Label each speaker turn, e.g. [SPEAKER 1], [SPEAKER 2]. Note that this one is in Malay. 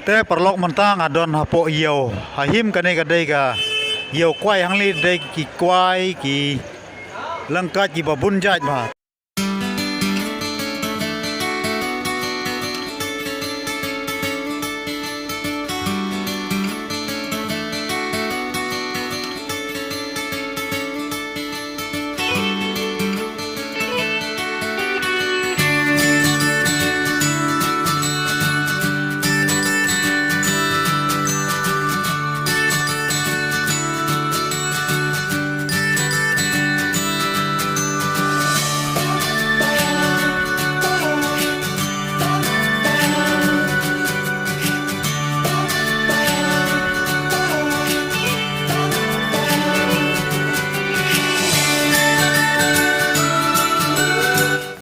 [SPEAKER 1] te perlok mentang adon hapo iyo hahim kane kadai ka iyo kwai hangli dai ki kwai ki langkat ki babun jaj ma